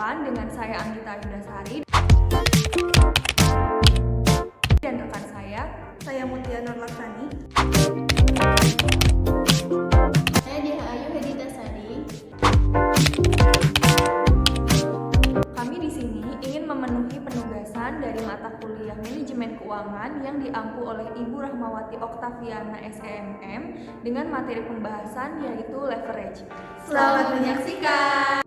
Perkenalkan, dengan saya Anggita Yudasari dan rekan saya Mutia Nurlaksani. Saya Dira Ayu Heditasari. Kami di sini ingin memenuhi penugasan dari mata kuliah Manajemen Keuangan yang diampu oleh Ibu Rahmawati Oktaviana SEMM dengan materi pembahasan yaitu leverage. Selamat menyaksikan.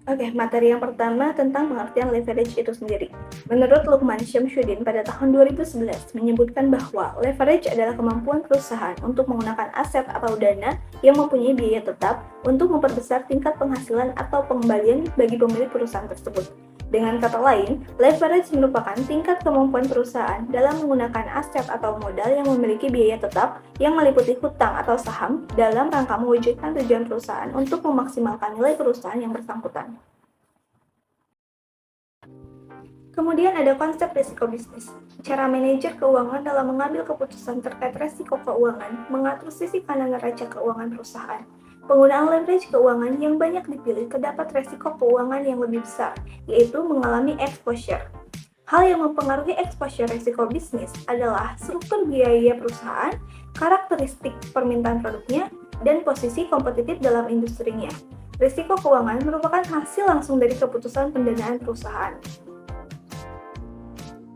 Oke, materi yang pertama tentang pengertian leverage itu sendiri. Menurut Lukman Syamsuddin pada tahun 2011 menyebutkan bahwa leverage adalah kemampuan perusahaan untuk menggunakan aset atau dana yang mempunyai biaya tetap untuk memperbesar tingkat penghasilan atau pengembalian bagi pemilik perusahaan tersebut. Dengan kata lain, leverage merupakan tingkat kemampuan perusahaan dalam menggunakan aset atau modal yang memiliki biaya tetap yang meliputi hutang atau saham dalam rangka mewujudkan tujuan perusahaan untuk memaksimalkan nilai perusahaan yang bersangkutan. Kemudian ada konsep risiko bisnis. Cara manajer keuangan dalam mengambil keputusan terkait risiko keuangan mengatur sisi kanan neraca keuangan perusahaan. Penggunaan leverage keuangan yang banyak dipilih terdapat risiko keuangan yang lebih besar, yaitu mengalami exposure. Hal yang mempengaruhi exposure risiko bisnis adalah struktur biaya perusahaan, karakteristik permintaan produknya, dan posisi kompetitif dalam industrinya. Risiko keuangan merupakan hasil langsung dari keputusan pendanaan perusahaan.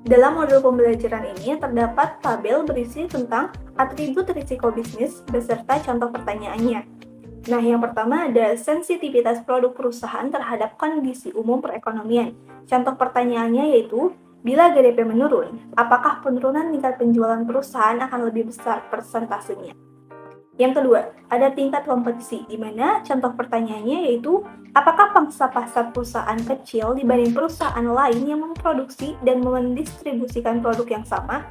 Dalam modul pembelajaran ini terdapat tabel berisi tentang atribut risiko bisnis beserta contoh pertanyaannya. Nah, yang pertama ada sensitivitas produk perusahaan terhadap kondisi umum perekonomian. Contoh pertanyaannya yaitu, bila GDP menurun, apakah penurunan tingkat penjualan perusahaan akan lebih besar persentasenya? Yang kedua, ada tingkat kompetisi, di mana contoh pertanyaannya yaitu, apakah pangsa pasar perusahaan kecil dibanding perusahaan lain yang memproduksi dan mendistribusikan produk yang sama?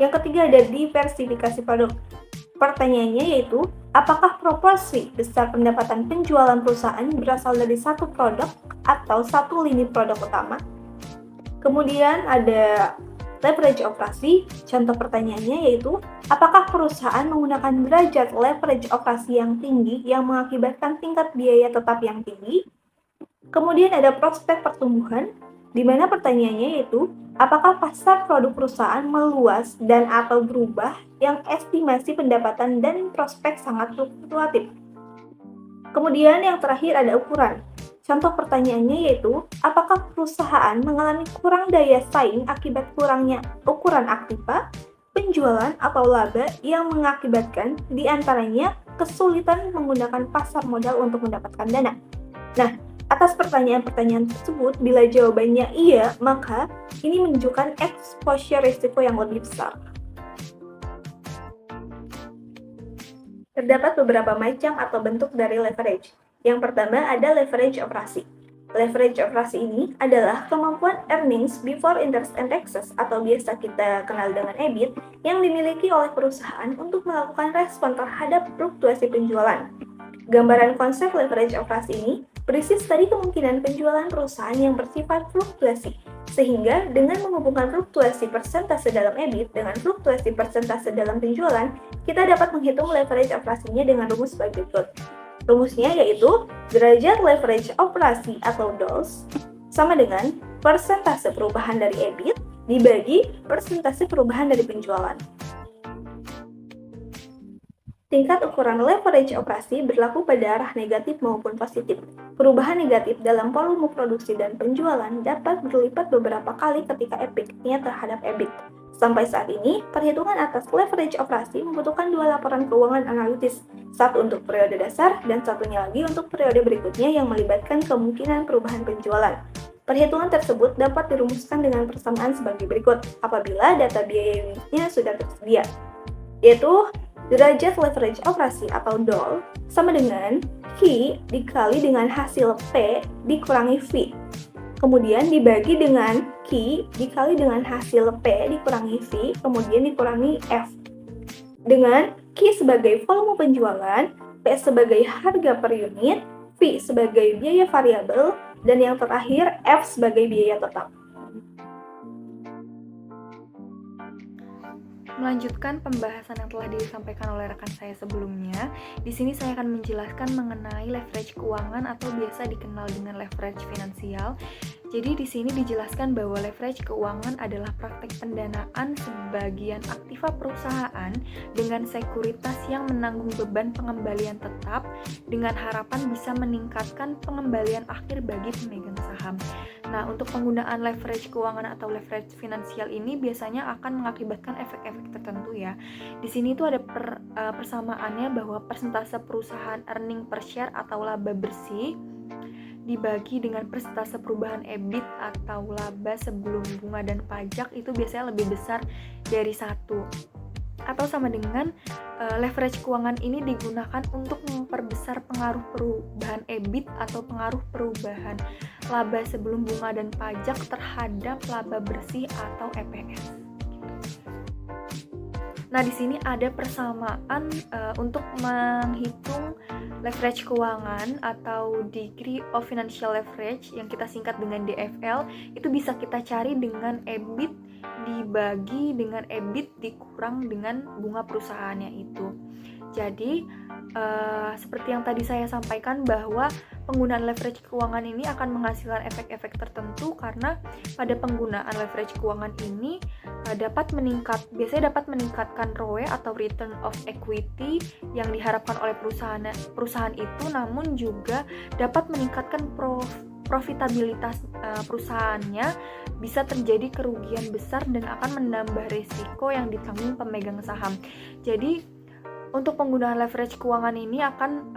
Yang ketiga, ada diversifikasi produk. Pertanyaannya yaitu, apakah proporsi besar pendapatan penjualan perusahaan berasal dari satu produk atau satu lini produk utama? Kemudian ada leverage operasi. Contoh pertanyaannya yaitu, apakah perusahaan menggunakan derajat leverage operasi yang tinggi yang mengakibatkan tingkat biaya tetap yang tinggi? Kemudian ada prospek pertumbuhan, di mana pertanyaannya yaitu, apakah pasar produk perusahaan meluas dan atau berubah yang estimasi pendapatan dan prospek sangat fluktuatif. Kemudian yang terakhir ada ukuran. Contoh pertanyaannya yaitu, apakah perusahaan mengalami kurang daya saing akibat kurangnya ukuran aktiva, penjualan atau laba yang mengakibatkan diantaranya kesulitan menggunakan pasar modal untuk mendapatkan dana. Nah, atas pertanyaan-pertanyaan tersebut, bila jawabannya iya, maka ini menunjukkan exposure risiko yang lebih besar. Terdapat beberapa macam atau bentuk dari leverage. Yang pertama ada leverage operasi. Leverage operasi ini adalah kemampuan earnings before interest and taxes atau biasa kita kenal dengan EBIT yang dimiliki oleh perusahaan untuk melakukan respon terhadap fluktuasi penjualan. Gambaran konsep leverage operasi ini berisi studi kemungkinan penjualan perusahaan yang bersifat fluktuasi, sehingga dengan menghubungkan fluktuasi persentase dalam EBIT dengan fluktuasi persentase dalam penjualan, kita dapat menghitung leverage operasinya dengan rumus sebagai berikut. Rumusnya yaitu derajat leverage operasi atau DOLS sama dengan persentase perubahan dari EBIT dibagi persentase perubahan dari penjualan. Tingkat ukuran leverage operasi berlaku pada arah negatif maupun positif. Perubahan negatif dalam volume produksi dan penjualan dapat berlipat beberapa kali ketika efeknya terhadap EBIT. Sampai saat ini, perhitungan atas leverage operasi membutuhkan dua laporan keuangan analitis, satu untuk periode dasar dan satunya lagi untuk periode berikutnya yang melibatkan kemungkinan perubahan penjualan. Perhitungan tersebut dapat dirumuskan dengan persamaan sebagai berikut apabila data biaya unitnya sudah tersedia, yaitu derajat leverage operasi atau DOL sama dengan Q dikali dengan hasil P dikurangi V. Kemudian dibagi dengan Q dikali dengan hasil P dikurangi V, kemudian dikurangi F. Dengan Q sebagai volume penjualan, P sebagai harga per unit, V sebagai biaya variabel, dan yang terakhir F sebagai biaya tetap. Melanjutkan pembahasan yang telah disampaikan oleh rekan saya sebelumnya, di sini saya akan menjelaskan mengenai leverage keuangan atau biasa dikenal dengan leverage finansial. Jadi di sini dijelaskan bahwa leverage keuangan adalah praktek pendanaan sebagian aktiva perusahaan dengan sekuritas yang menanggung beban pengembalian tetap dengan harapan bisa meningkatkan pengembalian akhir bagi pemegang saham. Nah, untuk penggunaan leverage keuangan atau leverage finansial ini biasanya akan mengakibatkan efek-efek tertentu ya. Di sini itu ada persamaannya bahwa persentase perusahaan earning per share atau laba bersih dibagi dengan persentase perubahan EBIT atau laba sebelum bunga dan pajak itu biasanya lebih besar dari 1. Atau sama dengan leverage keuangan ini digunakan untuk memperbesar pengaruh perubahan EBIT atau pengaruh perubahan laba sebelum bunga dan pajak terhadap laba bersih atau EPS. Nah, di sini ada persamaan untuk menghitung leverage keuangan atau degree of financial leverage yang kita singkat dengan DFL itu bisa kita cari dengan EBIT dibagi dengan EBIT dikurang dengan bunga perusahaannya itu. Jadi seperti yang tadi saya sampaikan bahwa penggunaan leverage keuangan ini akan menghasilkan efek-efek tertentu karena pada penggunaan leverage keuangan ini biasanya dapat meningkatkan ROE atau return of equity yang diharapkan oleh perusahaan itu, namun juga dapat meningkatkan profitabilitas perusahaannya, bisa terjadi kerugian besar dan akan menambah risiko yang ditanggung pemegang saham. Jadi untuk penggunaan leverage keuangan ini akan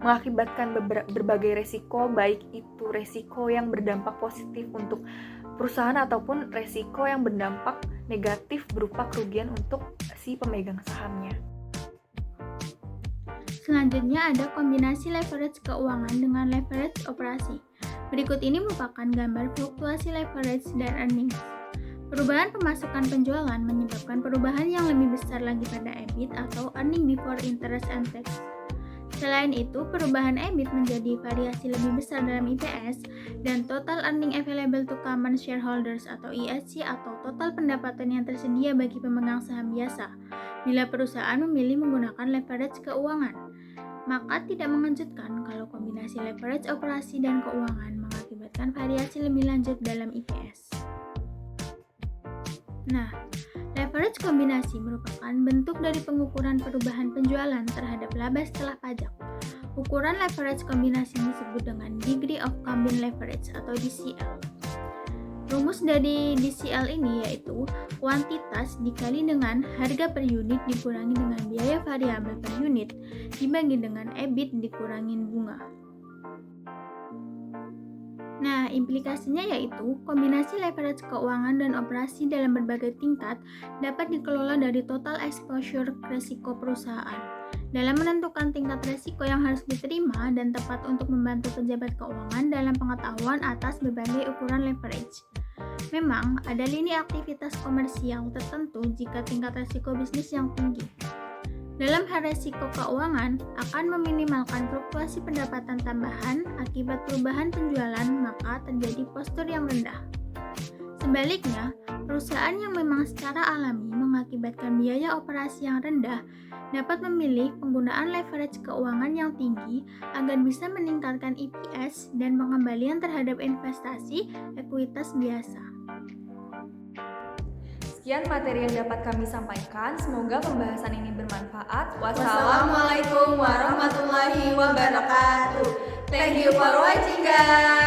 mengakibatkan berbagai resiko, baik itu resiko yang berdampak positif untuk perusahaan ataupun resiko yang berdampak negatif berupa kerugian untuk si pemegang sahamnya. Selanjutnya ada kombinasi leverage keuangan dengan leverage operasi. Berikut ini merupakan gambar fluktuasi leverage dan earnings. Perubahan pemasukan penjualan menyebabkan perubahan yang lebih besar lagi pada EBIT atau earning before interest and tax. Selain itu, perubahan EBIT menjadi variasi lebih besar dalam EPS dan total earning available to common shareholders atau EAT atau total pendapatan yang tersedia bagi pemegang saham biasa bila perusahaan memilih menggunakan leverage keuangan. Maka tidak mengejutkan kalau kombinasi leverage operasi dan keuangan mengakibatkan variasi lebih lanjut dalam EPS. Nah, leverage kombinasi merupakan bentuk dari pengukuran perubahan penjualan terhadap laba setelah pajak. Ukuran leverage kombinasi disebut dengan degree of combined leverage atau DCL. Rumus dari DCL ini yaitu kuantitas dikali dengan harga per unit dikurangi dengan biaya variabel per unit dibagi dengan EBIT dikurangin bunga. Nah, implikasinya yaitu kombinasi leverage keuangan dan operasi dalam berbagai tingkat dapat dikelola dari total exposure resiko perusahaan. Dalam menentukan tingkat resiko yang harus diterima dan tepat untuk membantu pejabat keuangan dalam pengetahuan atas berbagai ukuran leverage. Memang, ada lini aktivitas komersial tertentu jika tingkat resiko bisnis yang tinggi. Dalam hal resiko keuangan, akan meminimalkan fluktuasi pendapatan tambahan akibat perubahan penjualan, maka terjadi postur yang rendah. Sebaliknya, perusahaan yang memang secara alami mengakibatkan biaya operasi yang rendah dapat memilih penggunaan leverage keuangan yang tinggi agar bisa meningkatkan EPS dan pengembalian terhadap investasi ekuitas biasa. Sekian materi yang dapat kami sampaikan. Semoga pembahasan ini bermanfaat. Wassalamualaikum warahmatullahi wabarakatuh. Thank you for watching, guys.